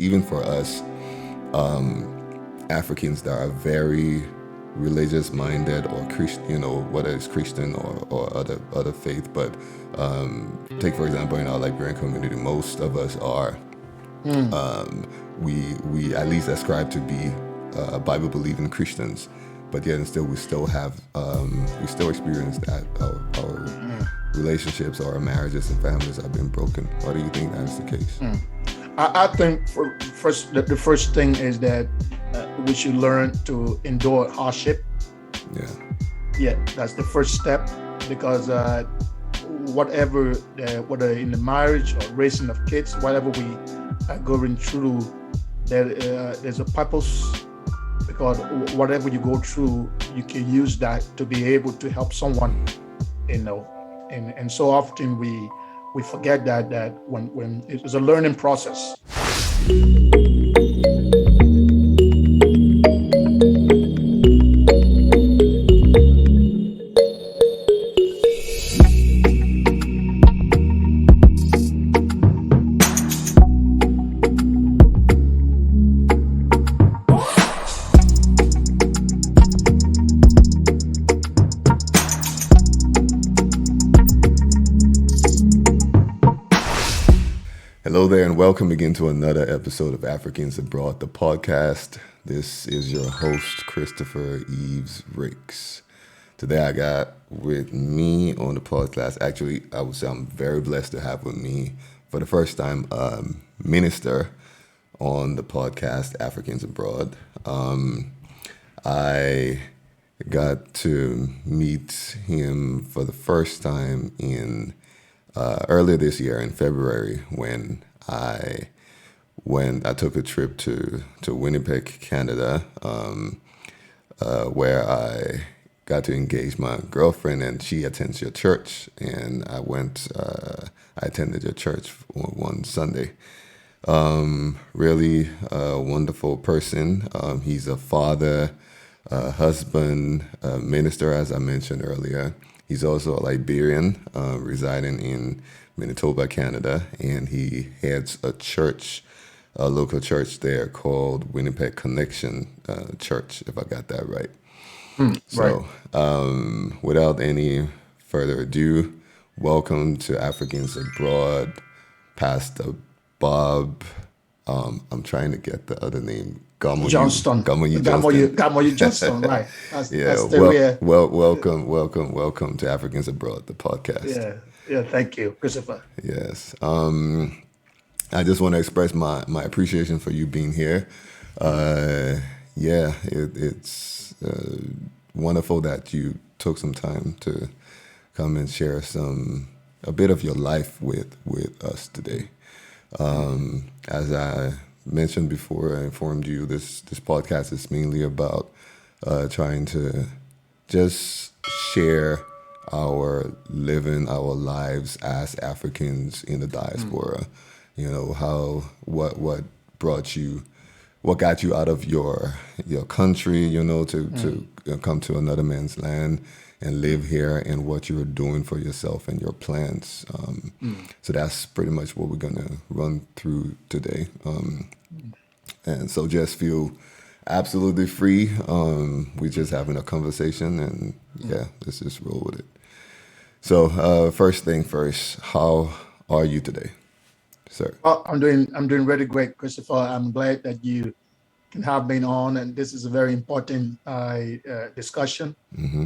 even for us, Africans that are very religious minded or Christian, whether it's Christian or other faith. But take for example in our Liberian community, most of us are Mm. we at least ascribe to be Bible believing Christians, but yet and still we still experience that our Mm. relationships or our marriages and families have been broken. Why do you think that is the case? Mm. I think the first thing is that we should learn to endure hardship. Yeah. Yeah, that's the first step because whatever, whether in the marriage or raising of kids, whatever we are going through, there's a purpose because whatever you go through, you can use that to be able to help someone, you know. And so often we forget that when it's a learning process. Hello there, and welcome again to another episode of Africans Abroad, the podcast. This is your host, Christopher Eves Ricks. Today I got with me on the podcast, actually, I would say I'm very blessed to have with me for the first time, minister on the podcast, Africans Abroad. I got to meet him for the first time in earlier this year in February when I took a trip to Winnipeg, Canada, where I got to engage my girlfriend, and she attends your church, and I attended your church one Sunday. Really wonderful person. He's a father, husband, minister, as I mentioned earlier. He's also a Liberian residing in Manitoba, Canada, and he heads a local church there called Winnipeg Connection Church, if I got that right. Right. So, without any further ado, welcome to Africans Abroad, Pastor Bob. I'm trying to get the other name. Johnston. Gamoyu Johnston. Gamoyu Johnston, right. That's Yeah, the way. welcome to Africans Abroad, the podcast. Yeah. Yeah. Thank you, Christopher. Yes. I just want to express my appreciation for you being here. Mm. Yeah, it's wonderful that you took some time to come and share a bit of your life with us today. As I mentioned before, I informed you this podcast is mainly about trying to just share our lives as Africans in the Mm. diaspora. How what brought you, what got you out of your country, to Mm. come to another man's land and live here, and what you're doing for yourself and your plans. Mm. So that's pretty much what we're gonna run through today. Mm. And so just feel absolutely free. We're just having a conversation, and Mm. yeah, let's just roll with it. So first thing first, how are you today, sir? Well, I'm doing really great, Christopher. I'm glad that you can have been on, and this is a very important discussion Mm-hmm.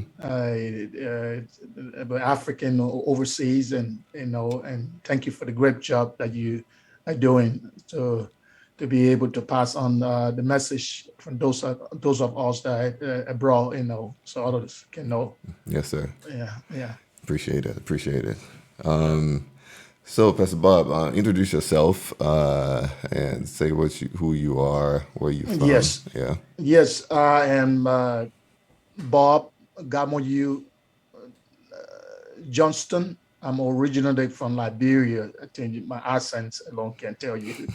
about African overseas, and and thank you for the great job that you are doing to be able to pass on the message from those of us that abroad, so others can know. Yes, sir. Yeah, yeah. Appreciate it. Appreciate it. Yeah. So, Pastor Bob, introduce yourself and say who you are, where you from. Yes, Yeah. yes. I am Bob Gamoyu Johnston. I'm originally from Liberia. I think my accent alone can tell you.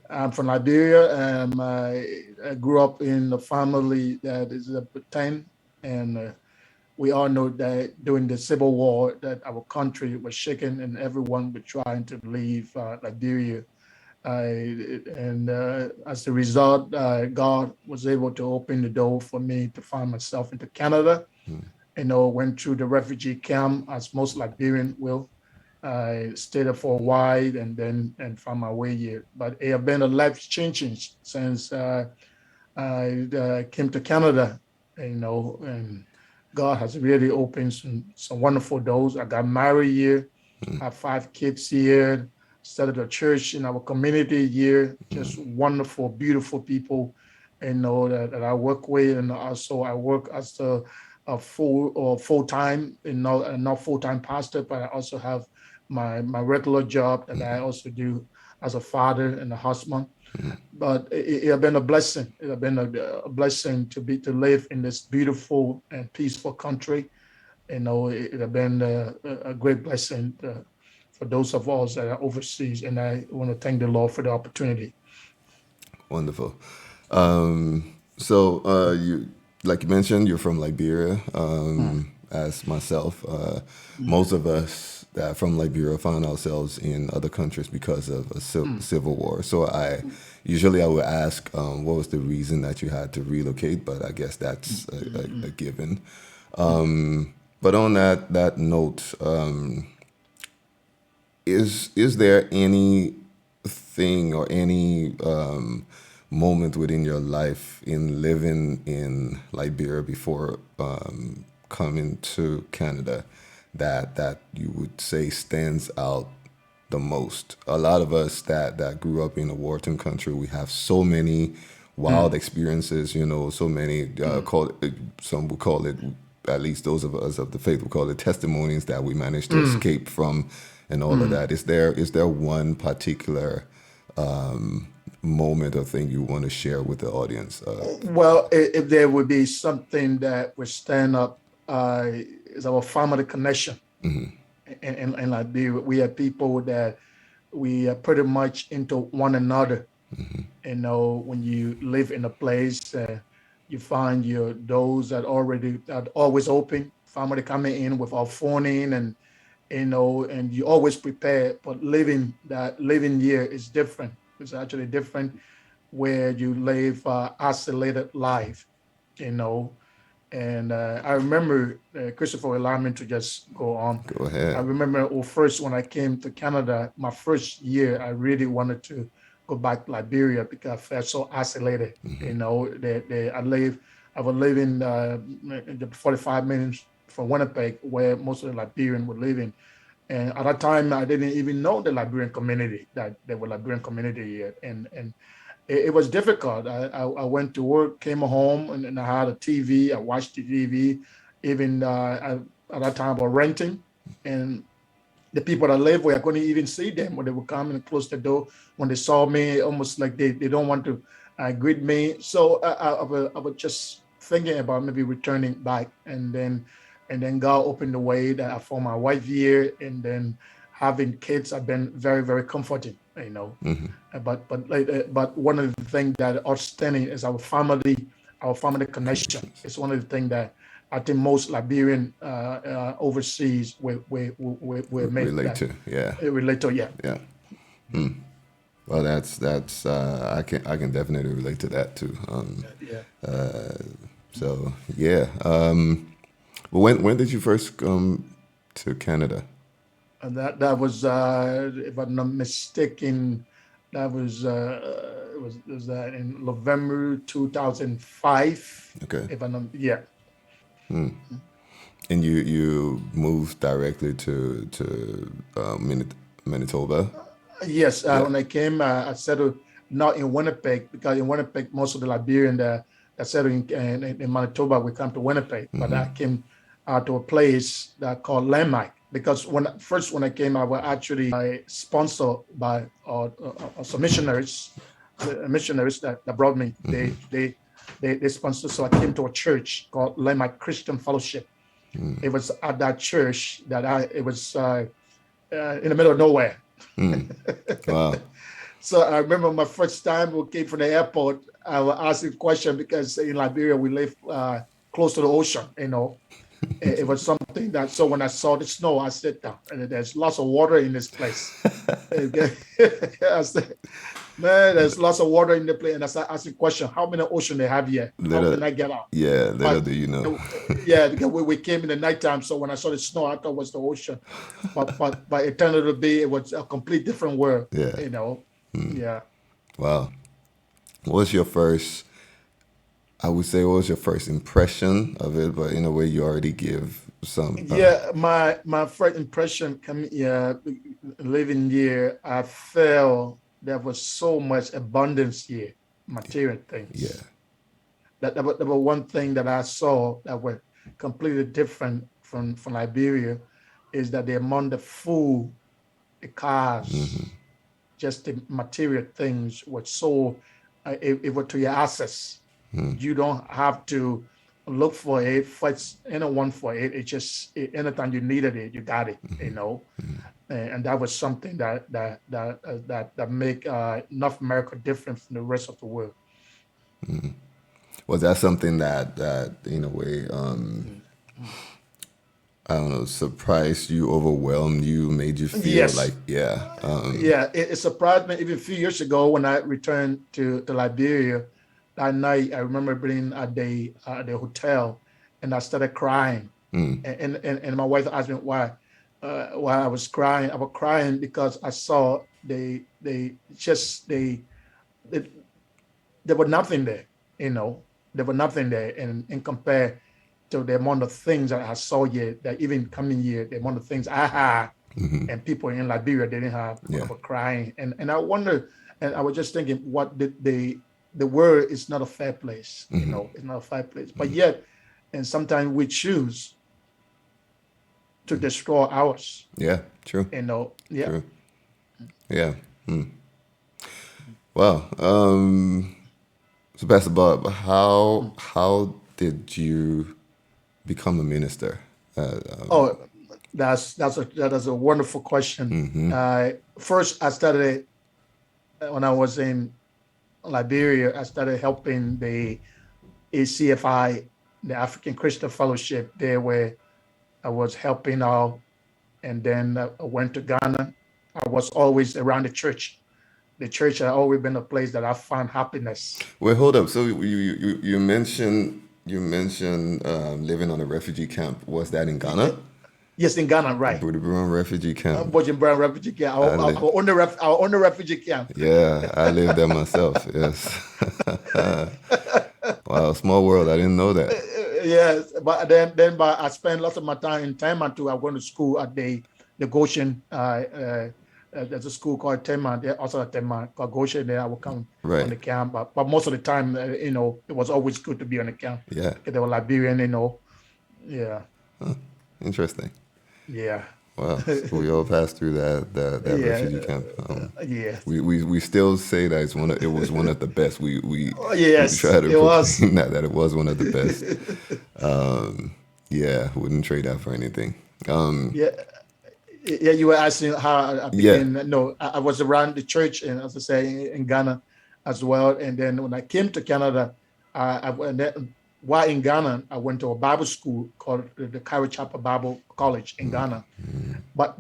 I'm from Liberia, and I grew up in a family that is a Britain, and we all know that during the Civil War that our country was shaken and everyone was trying to leave Liberia. As a result, God was able to open the door for me to find myself into Canada. Went through the refugee camp as most Liberian will. I stayed there for a while and found my way here. But it has been a life changing since I came to Canada, and God has really opened some wonderful doors. I got married here, have 5 kids here, started a church in our community here, just wonderful, beautiful people, that I work with. And also I work as a full-time, not full-time pastor, but I also have my regular job that I also do as a father and a husband. But it has been a blessing. It has been a blessing to live in this beautiful and peaceful country. It has been a great blessing for those of us that are overseas, and I want to thank the Lord for the opportunity. Wonderful. You, like you mentioned, you're from Liberia. As myself, most of us that are from Liberia find ourselves in other countries because of a civil war. So I would ask, what was the reason that you had to relocate? But I guess that's a given. But on that note, is there anything or any moment within your life in living in Liberia before coming to Canada that you would say stands out the most? A lot of us that grew up in a war-torn country, we have so many wild experiences, so many, some would call it, at least those of us of the faith would call it testimonies that we managed to escape from and all of that. Is there one particular moment or thing you want to share with the audience? Well, if there would be something that would stand up, is our family connection. And Liberia, we have people that we are pretty much into one another. When you live in a place, you find those that always open, family coming in without phoning, and and you always prepare. But living here is different. It's actually different, where you live isolated life, And I remember, Christopher, allow me to just go on. Go ahead. I remember first when I came to Canada, my first year, I really wanted to go back to Liberia because I felt so isolated. I was living in 45 minutes from Winnipeg, where most of the Liberians were living. And at that time, I didn't even know the Liberian community, that there were Liberian community here. And it was difficult. I went to work, came home, and I had a TV. I watched the TV. Even at that time, I was renting. And the people that lived where I couldn't even see them when they would come and close the door. When they saw me, almost like they don't want to greet me. So I was just thinking about maybe returning back. And then God opened the way that I found my wife here. And then having kids have been very, very comforting, But one of the things that are outstanding is our family connection. It's one of the things that I think most Liberian overseas will relate to. Yeah. Relate to, yeah. Yeah. Well, that's I can definitely relate to that too. So yeah. When did you first come to Canada? And that was, if I'm not mistaken, that was that in November 2005. Okay. If I'm not, yeah. And you moved directly to Manitoba? Yes. When I came, I settled not in Winnipeg, because in Winnipeg most of the Liberian that settled in Manitoba we come to Winnipeg. But I came to a place that called Landmark. Because when I came, I was actually sponsored by some missionaries that brought me. They sponsored, so I came to a church called Landmark Christian Fellowship. It was at that church that it was in the middle of nowhere. Wow. So I remember my first time we came from the airport, I was asking a question because in Liberia we live close to the ocean. It was something something that, so when I saw the snow, I said, there's lots of water in this place. I said, man, there's lots of water in the place. And I started asking question, how many ocean they have here? How can I get out? Yeah, little do you know. Yeah, because we came in the nighttime, so when I saw the snow, I thought it was the ocean. But it turned out to be, it was a complete different world. Yeah. Yeah. Wow. What was your first, I would say, what was your first impression of it? But in a way, you already give some. Yeah, my first impression coming here, living here, I felt there was so much abundance here, material things. Yeah. That was one thing that I saw that was completely different from Liberia, is that the amount of food, the cars, just the material things was so, it was to your access. You don't have to look for it, fight anyone for it. It just, anytime you needed it, you got it, and that was something that make North America different from the rest of the world. Was that something that in a way, I don't know, surprised you, overwhelmed you, made you feel like, it surprised me. Even a few years ago when I returned to Liberia, that night I remember being at the hotel, and I started crying, and my wife asked me why I was crying. I was crying because I saw there was nothing there, there was nothing there, and compared to the amount of things that I saw here, that even coming here, the amount of things I had, and people in Liberia didn't have. I was crying, and I wonder, and I was just thinking, what did the world is not a fair place, it's not a fair place, but yet, and sometimes we choose to destroy ours. Yeah, true. Yeah. True. Yeah. Wow. So Pastor Bob, how did you become a minister? That is a wonderful question. First, I started when I was in Liberia. I started helping the ACFI, the African Christian Fellowship, there where I was helping out, and then I went to Ghana. I was always around the church. The church had always been a place that I found happiness. Wait, hold up. So you mentioned living on a refugee camp. Was that in Ghana? Yes, in Ghana, right. Bujumbura refugee camp. Bujumbura refugee camp. Our own refugee camp. Yeah, I lived there myself. Yes. Wow, small world. I didn't know that. Yes, but then I spent lots of my time in Tema too. I went to school at the Goshen. There's a school called Tema. There also at Tema called Goshen. There I would come on the camp, but most of the time, it was always good to be on the camp. Yeah, they were Liberian, Yeah. Huh. Interesting. Yeah. Wow. So we all passed through that refugee camp. We still say that it was one of the best. We try to proclaim that it was one of the best. Wouldn't trade that for anything. You were asking how I began. No, I was around the church, and as I say, in Ghana as well. And then when I came to Canada, while in Ghana, I went to a Bible school called the Cairo Chapel Bible College in Ghana. But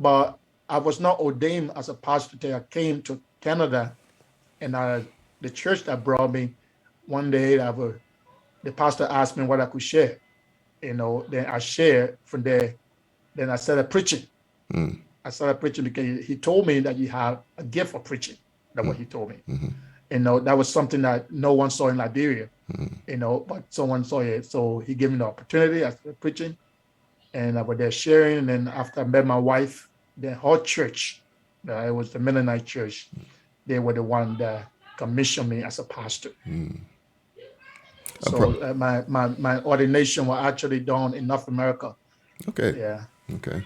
I was not ordained as a pastor till I came to Canada, and the church that brought me, one day the pastor asked me what I could share. Then I shared from there. Then I started preaching. I started preaching because he told me that you have a gift for preaching. That's what he told me. That was something that no one saw in Liberia. But someone saw it. So he gave me the opportunity. I started preaching, and I was there sharing. And then after I met my wife, the whole church, it was the Mennonite church, they were the one that commissioned me as a pastor. So my ordination was actually done in North America. Okay. Yeah. Okay.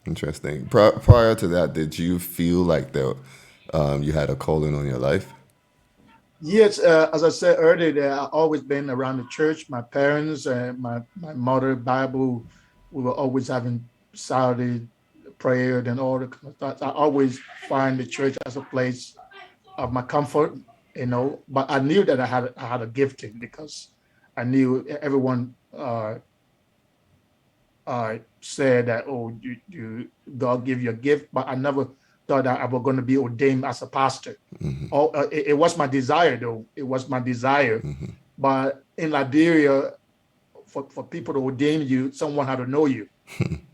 Interesting. Prior to that, did you feel like you had a calling on your life? Yes, as I said earlier, I've always been around the church. My parents and my mother, Bible, we were always having Saturday prayer and all the kind of stuff. I always find the church as a place of my comfort, But I knew that I had a gifting because I knew everyone said that, oh, God give you a gift, but I never thought that I was going to be ordained as a pastor. Oh, it was my desire, though. It was my desire. But in Liberia, for people to ordain you, someone had to know you.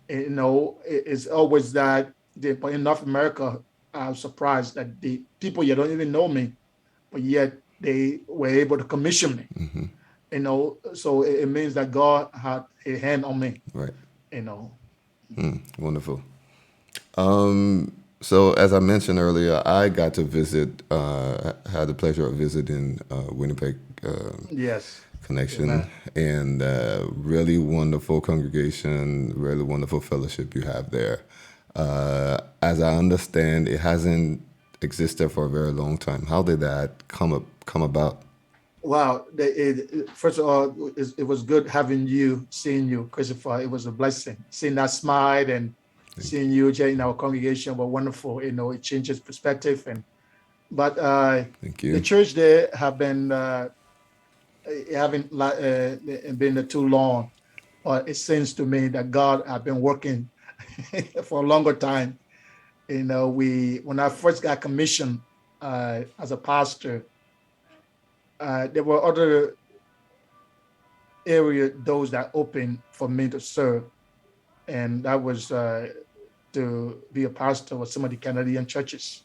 It's always that. But in North America, I was surprised that the people you don't even know me, but yet they were able to commission me. So it means that God had a hand on me. Right. You know. Wonderful. So as I mentioned earlier, I got to visit, had the pleasure of visiting Winnipeg Yes. Connection. Amen. And really wonderful congregation, really wonderful fellowship you have there. As I understand, it hasn't existed for a very long time. How did that come about? Wow. First of all, it was good seeing you, Christopher. It was a blessing. Seeing that smile and seeing you in our congregation was wonderful. It changes perspective. But Thank you. the church there have been haven't been there too long. But it seems to me that God have been working for a longer time. When I first got commissioned as a pastor, there were other those that opened for me to serve, and that was to be a pastor with some of the Canadian churches.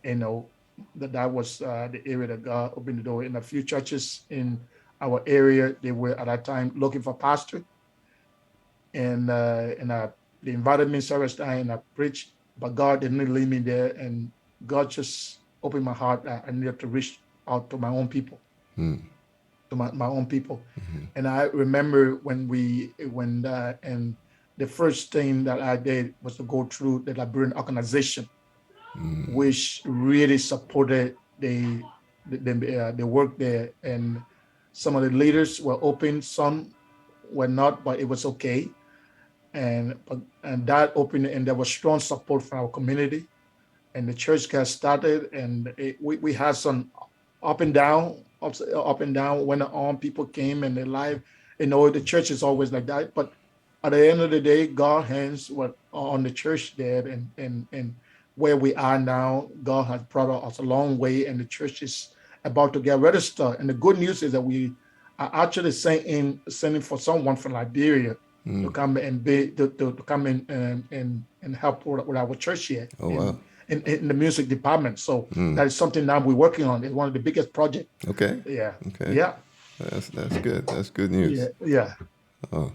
That was the area that God opened the door. In a few churches in our area, they were at that time looking for pastor, and they invited me service time, and I preached, but God didn't leave me there, and God just opened my heart. I needed to reach out to my own people. To my own people. And I remember when and the first thing that I did was to go through the Liberian organization, which really supported the work there. And some of the leaders were open, some were not, but it was okay. And that opened, and there was strong support from our community. And the church got started, and we had some up and down when the people came and their life. The church is always like that. But at the end of the day, God's hands were on the church there, and where we are now, God has brought us a long way, and the church is about to get registered. And the good news is that we are actually sending for someone from Liberia to come and to come in and help with our church here. Oh, wow. In the music department. So that is something now we're working on. It's one of the biggest projects. Okay. Yeah. Okay. Yeah. That's good. That's good news. Yeah. Oh.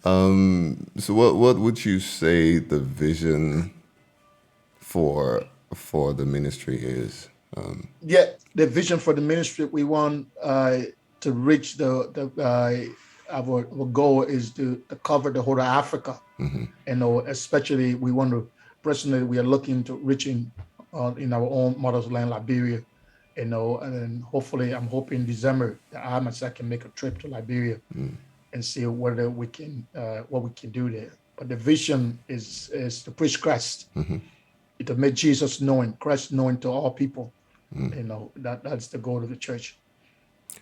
So what would you say the vision for the ministry is? The vision for the ministry, we want to reach our goal is to cover the whole of Africa. Especially we want to. Personally, we are looking to reaching in our own mother's land, Liberia, and then hopefully, I'm hoping December that I myself can make a trip to Liberia and see whether we can what we can do there. But the vision is to preach Christ, to make Jesus known, Christ known to all people. That's the goal of the church.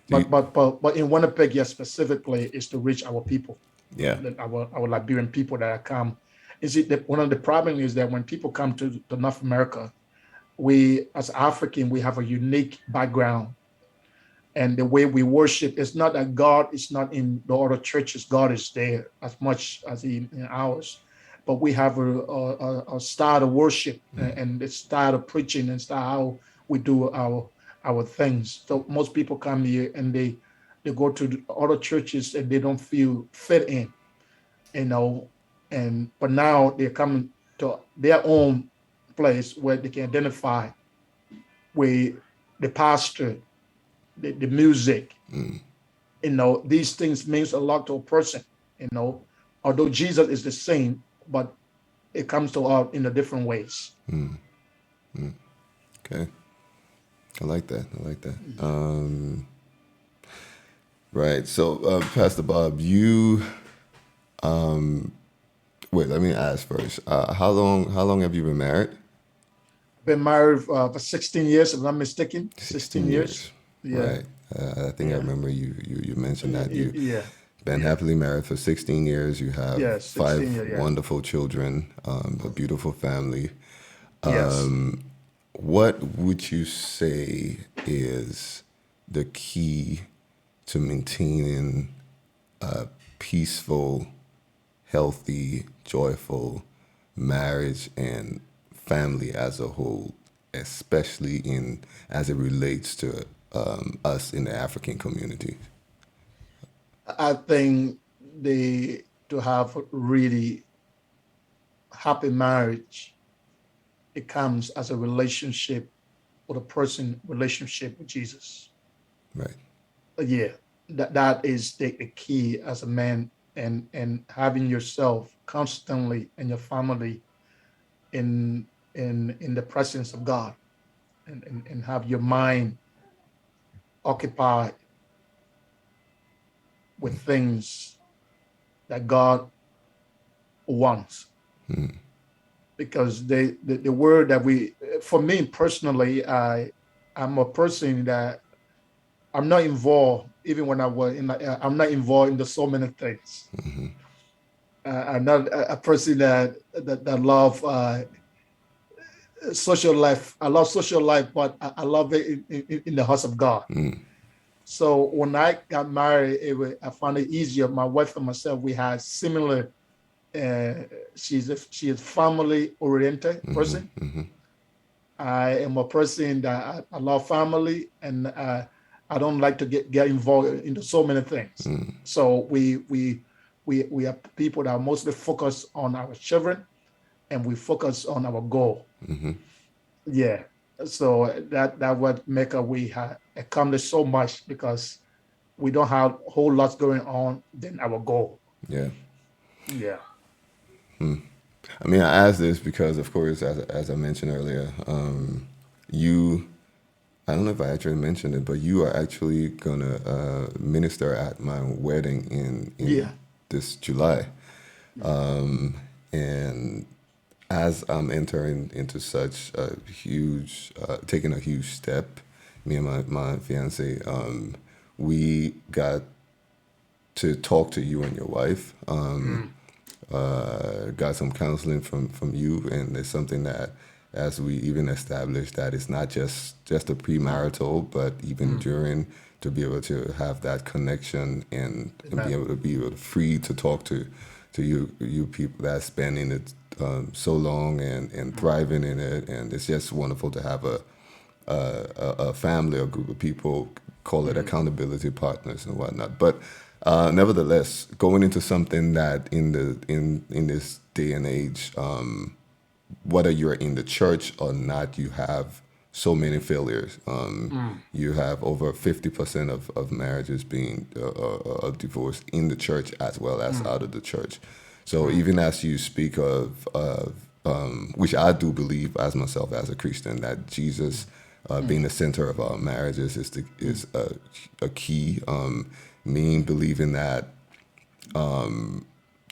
But in Winnipeg, specifically, is to reach our people. Yeah, our Liberian people that are come. Is it that one of the problems is that when people come to North America, we as African, we have a unique background, and the way we worship, it's not that God is not in the other churches. God is there as much as in ours, but we have a style of worship and the style of preaching and style how we do our things. So most people come here and they go to the other churches and they don't feel fit in, but now they're coming to their own place where they can identify with the pastor, the music. These things means a lot to a person. Although Jesus is the same, but it comes to us in a different ways. Okay, I like that. Right. So, Pastor Bob, you. Wait, let me ask first. How long have you been married? Been married for 16 years, if I'm not mistaken. 16 years. Yeah. Right. I think I remember you mentioned that you been Yeah. happily married for 16 years. You have Yes. 16 five years. Yeah. wonderful children, a beautiful family. Yes. What would you say is the key to maintaining a peaceful, healthy, joyful marriage and family as a whole, especially in as it relates to us in the African community? I think to have really happy marriage, it comes as a relationship with a person, relationship with Jesus. Right. Yeah, that is the key as a man, and having yourself constantly and your family in in the presence of God, and have your mind occupied with things that God wants. Because the word that for me personally, I'm a person that I'm not involved, even when I was I'm not involved in the so many things. I'm not a person that love social life. I love social life, but I love it in the house of God. So when I got married, I found it easier. My wife and myself, we had similar. She is family oriented person. I am a person that I love family, and I don't like to get involved into so many things. So we are people that are mostly focused on our children, and we focus on our goal. Yeah. So that would make we accomplish so much, because we don't have a whole lot going on than our goal. Yeah. Yeah. I mean, I ask this because, of course, as I mentioned earlier, you, I don't know if I actually mentioned it, but you are actually going to minister at my wedding in Yeah. this July. And as I'm entering into such a huge, taking a huge step, me and my fiance, we got to talk to you and your wife. Got some counseling from you, and it's something that, as we even established, that it's not just a premarital, but even during, to be able to have that connection and be able to free to talk to you people that's been in it so long and thriving in it, and it's just wonderful to have a family or group of people, call it accountability partners and whatnot. But nevertheless, going into something that in this day and age, whether you're in the church or not, you have so many failures. You have over 50% of marriages being divorced in the church as well as out of the church. So even as you speak of which I do believe as myself as a Christian, that Jesus being the center of our marriages is a key. Me believing that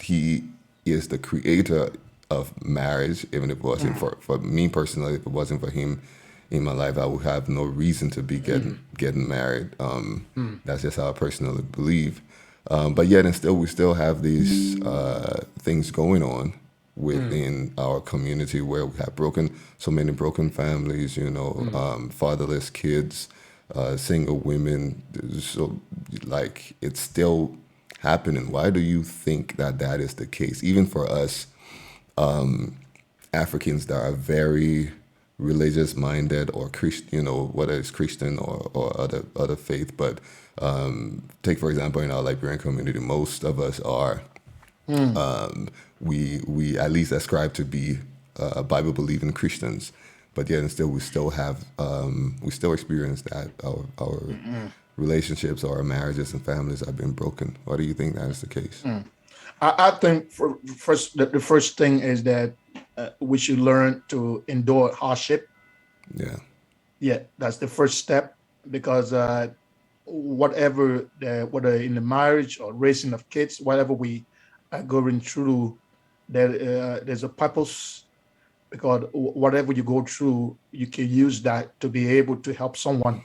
he is the creator of marriage. Even if it wasn't for me personally, if it wasn't for him in my life, I would have no reason to be getting married. That's just how I personally believe. But yet and still, we still have these things going on within our community where we have so many broken families, fatherless kids, single women. So, like, it's still happening. Why do you think that is the case? Even for us Africans that are very religious minded or Christian, whether it's Christian or other faith. But take, for example, in our Liberian community, most of us are we at least ascribe to be Bible believing Christians, but yet and still we still experience that our relationships or our marriages and families have been broken. Why do you think that is the case? I think the first thing is that we should learn to endure hardship. Yeah. Yeah, that's the first step, because whether in the marriage or raising of kids, whatever we are going through, there's a purpose. Because whatever you go through, you can use that to be able to help someone,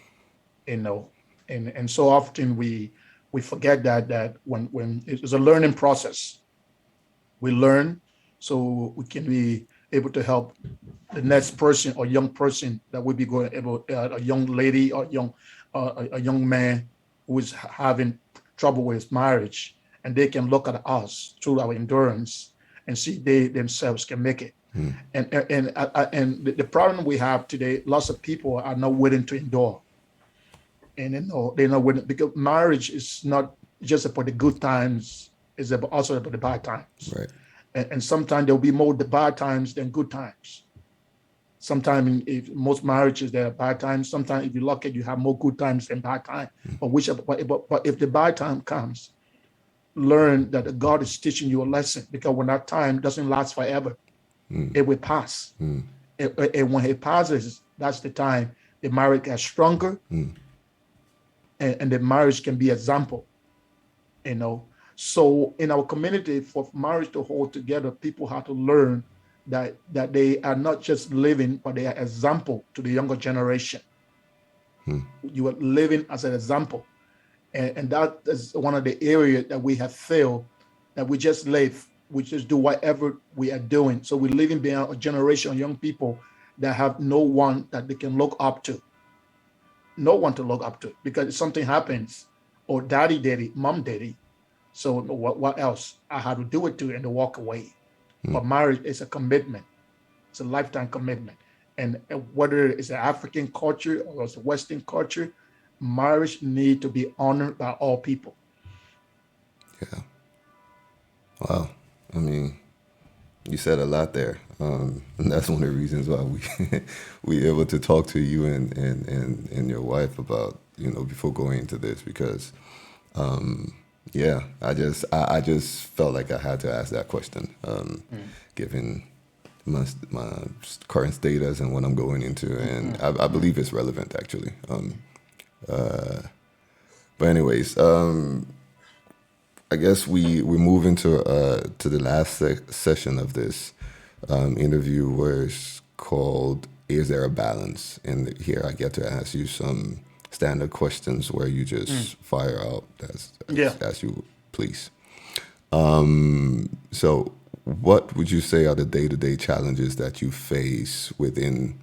you know. And so often we we forget that when it's a learning process, we learn so we can be able to help the next person or young person that will be going able, a young lady or a young man who is having trouble with his marriage, and they can look at us through our endurance and see they themselves can make it. And the problem we have today, lots of people are not willing to endure, and they're not willing, because marriage is not just about the good times; it's also about the bad times. Right. And sometimes there'll be more the bad times than good times. Sometimes, if most marriages there are bad times. Sometimes, if you're lucky, you have more good times than bad times. But if the bad time comes, learn that God is teaching you a lesson, because when that time doesn't last forever, it will pass. And when it passes, that's the time the marriage gets stronger, and the marriage can be example. So in our community, for marriage to hold together, people have to learn that they are not just living, but they are example to the younger generation. You are living as an example. And that is one of the areas that we have failed, that we just live, we just do whatever we are doing. So we're living behind a generation of young people that have no one that they can look up to. No one to look up to, because if something happens, or daddy did it, mom did it, so what else? I had to do it too, and to walk away. But marriage is a commitment. It's a lifetime commitment. And whether it's an African culture or it's a Western culture, marriage needs to be honored by all people. Yeah. Wow. I mean, you said a lot there. And that's one of the reasons why we able to talk to you and your wife about, before going into this, because yeah, I just felt like I had to ask that question, given my current status and what I'm going into, and I believe it's relevant, actually. But anyways, I guess we move into to the last session of this interview, where it's called "Is There a Balance?" And here I get to ask you some standard questions where you just fire out as you please. So what would you say are the day-to-day challenges that you face within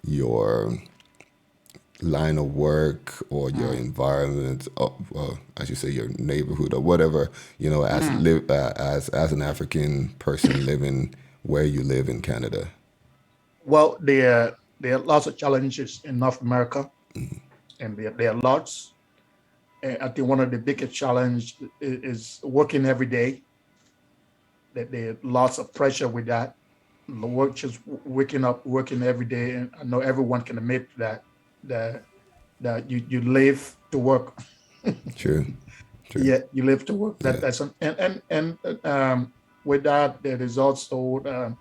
your line of work or your environment, or I should say your neighborhood or whatever, as an African person living where you live in Canada? Well, there are lots of challenges in North America, and there are lots. And I think one of the biggest challenge is working every day. That there are lots of pressure with that. Just waking up, working every day, and I know everyone can admit that you live to work. True. Yeah, you live to work. That's with that, there is also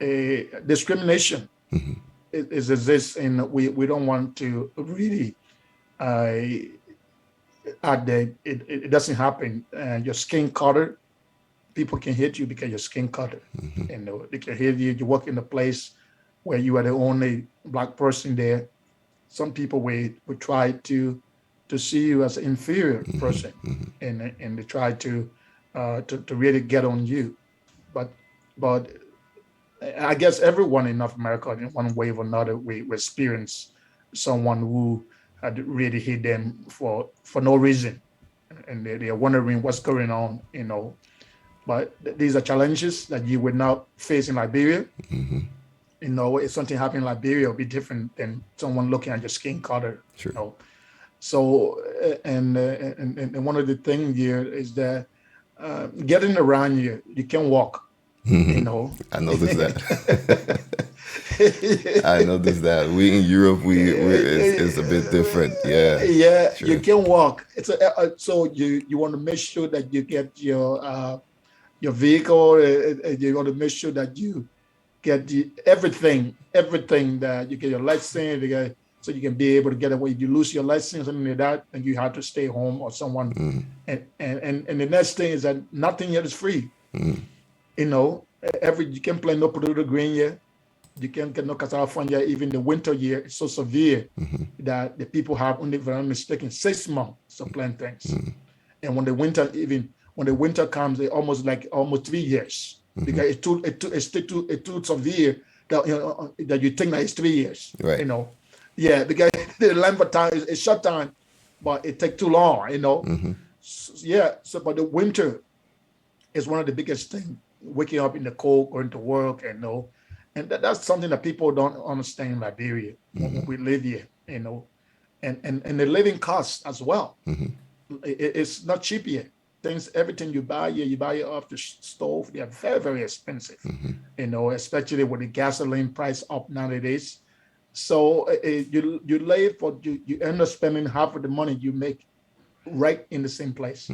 a discrimination. It exists, and we don't want to really it doesn't happen. Your skin color, people can hit you because your skin color. They can hit you. You work in a place where you are the only black person there. Some people would try to see you as an inferior person, and they try to really get on you. But I guess everyone in North America, in one way or another, we experience someone who had really hit them for no reason, and they are wondering what's going on. But these are challenges that you would not face in Liberia. If something happened in Liberia, it'll be different than someone looking at your skin color. Sure. So, and one of the things here is that getting around you can walk. I noticed that. I noticed that. We in Europe, it's a bit different. Yeah. Yeah, Sure. you can walk. So you want to make sure that you get your vehicle. You want to make sure that you get everything that you get your license, so you can be able to get away. If you lose your license, something like that, and you have to stay home, or someone. And the next thing is that nothing yet is free. You can plant no potato green here. You can't get no cassava fund here. Even the winter year is so severe that the people have only, if I'm not mistaken, 6 months to plant things. And when the winter comes, it almost 3 years, because it too severe that you think that it's 3 years. Right. Yeah, because the length of time is short time, but it takes too long. But the winter is one of the biggest things. Waking up in the cold, going to work, and that's something that people don't understand in Liberia when we live here. And the living costs as well. It's not cheap here. Everything you buy here, you buy it off the stove. They are very, very expensive. Especially with the gasoline price up nowadays. So you live, but you end up spending half of the money you make right in the same place.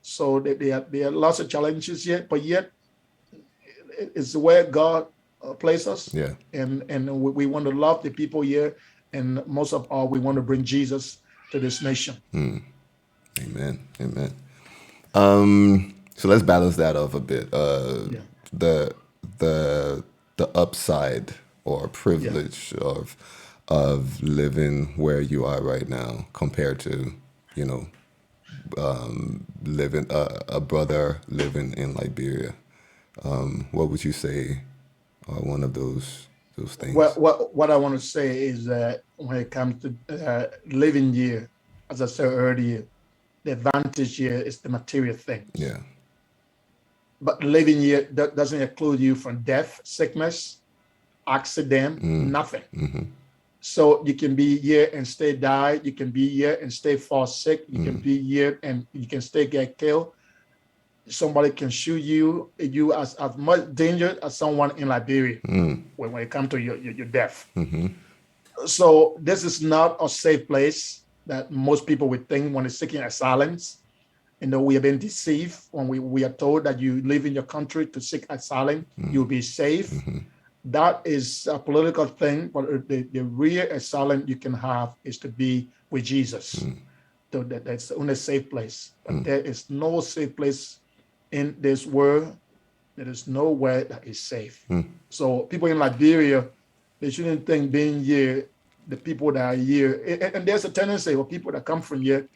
So there are lots of challenges yet, but yet it's where God placed us. Yeah. And we want to love the people here, and most of all, we want to bring Jesus to this nation. Amen. So let's balance that off a bit. The upside or privilege of living where you are right now compared to, living a brother living in Liberia. What would you say are one of those things? Well, what I want to say is that when it comes to living here, as I said earlier, the advantage here is the material things. Yeah. But living here doesn't include you from death, sickness, accident, nothing. So you can be here and stay die. You can be here and stay fall sick. You can be here and you can stay get killed. Somebody can shoot you as much danger as someone in Liberia when it comes to your death. So this is not a safe place that most people would think when they're seeking asylum. We have been deceived when we are told that you live in your country to seek asylum, you'll be safe. That is a political thing, but the real asylum you can have is to be with Jesus. So that's the only safe place. But there is no safe place in this world. There is nowhere that is safe. So people in Liberia, they shouldn't think being here, the people that are here, and there's a tendency for people that come from here,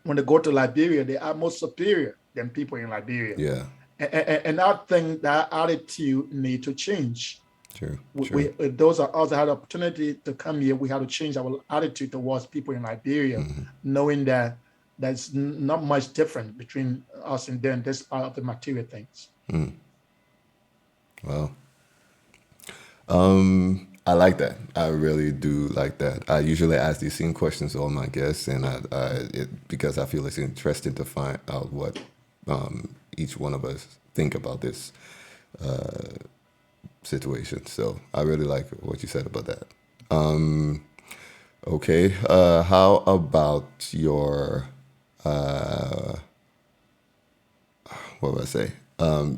when they go to Liberia, they are more superior than people in Liberia. Yeah. And I think that attitude need to change. True. Those of us that had the opportunity to come here, we have to change our attitude towards people in Liberia, knowing that there's not much different between us and them, despite of the material things. Well, I like that. I really do like that. I usually ask these same questions to all my guests, and because I feel it's interesting to find out what each one of us think about this situation. So I really like what you said about that. Okay. How about your what would I say?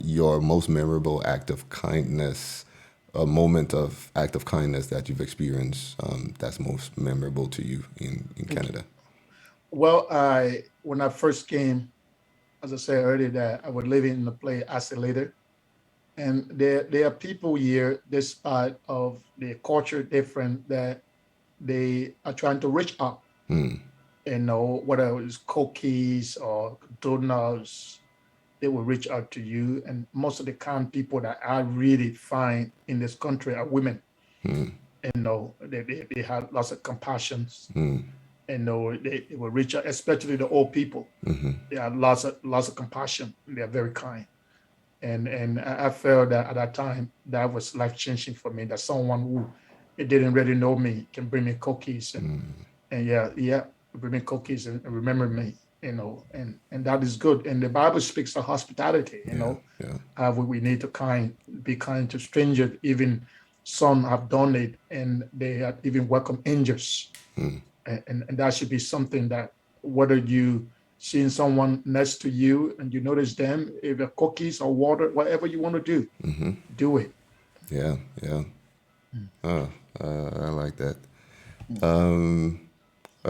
Your most memorable act of kindness, a moment of act of kindness that you've experienced that's most memorable to you in Canada? Well, when I first came, as I said earlier, that I was living in a place isolated. And there are people here, despite of the culture different, that they are trying to reach out. Whether it's cookies or donuts, they will reach out to you. And most of the kind of people that I really find in this country are women. They have lots of compassion. They will reach out, especially the old people. They have lots of compassion. They are very kind. And I felt that at that time, that was life-changing for me, that someone who didn't really know me can bring me cookies and bring me cookies and remember me, and that is good. And the Bible speaks of hospitality, we need to be kind to strangers. Even some have done it, and they have even welcomed angels. And that should be something that, whether you seeing someone next to you and you notice them, if they're cookies or water, whatever you want to do, do it. Yeah. I like that.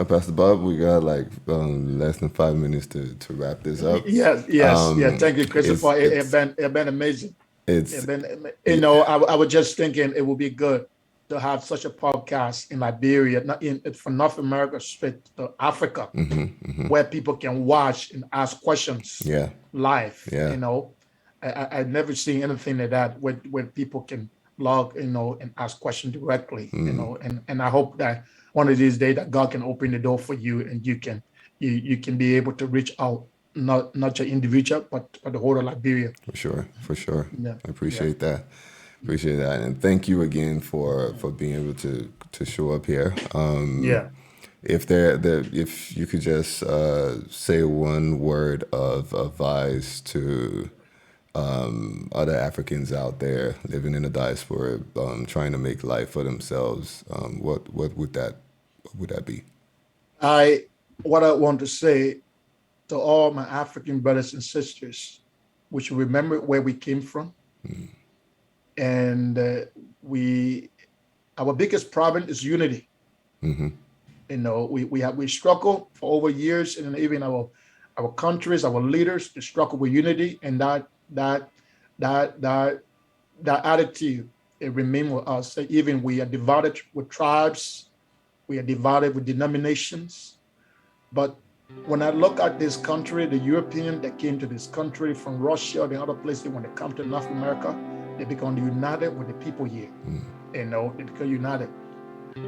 Pastor Bob, we got less than 5 minutes to wrap this up. Yes. Thank you, Christopher. It's been amazing. I was just thinking it would be good to have such a podcast in Liberia, not in from North America straight to Africa, where people can watch and ask questions Yeah. live. Yeah. You know, I've never seen anything like that where people can log, and ask questions directly. And I hope that one of these days that God can open the door for you, and you can be able to reach out, not your individual, but the whole of Liberia. For sure. Yeah. I appreciate that. Appreciate that, and thank you again for being able to show up here. Yeah. If you could just say one word of advice to other Africans out there living in the diaspora, trying to make life for themselves, what would that be? What I want to say to all my African brothers and sisters, we should remember where we came from. And our biggest problem is unity. We struggle for over years, and even our countries, our leaders, they struggle with unity, and that attitude, it remains with us. Even we are divided with tribes, we are divided with denominations. But when I look at this country, the European that came to this country from Russia and other places, when they come to North America, they become united with the people here. They become united.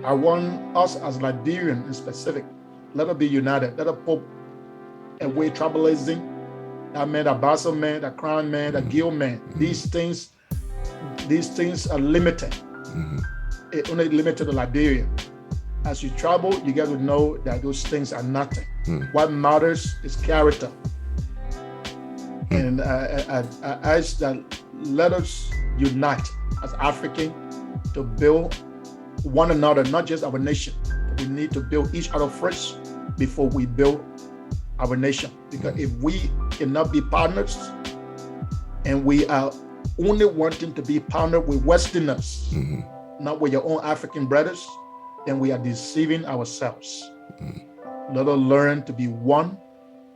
I want us as Liberians in specific, let us be united. Let us put away tribalism. That man, that Basel man, that Crown man, that Gill man. These things are limited. It only limited to Liberia. As you travel, you got to know that those things are nothing. What matters is character. And I ask that let us unite as African to build one another, not just our nation. We need to build each other first before we build our nation. Because if we cannot be partners, and we are only wanting to be partnered with Westerners, not with your own African brothers, then we are deceiving ourselves. Let us learn to be one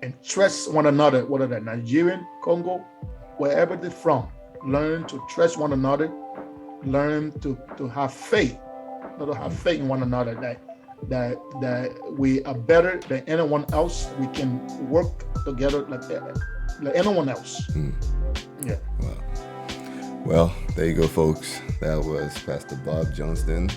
and trust one another, whether they're Nigerian, Congo, wherever they're from. Learn to trust one another. Learn to have faith. Let us have faith in one another that we are better than anyone else. We can work together like anyone else. Yeah. Wow. Well, there you go, folks. That was Pastor Bob Johnston.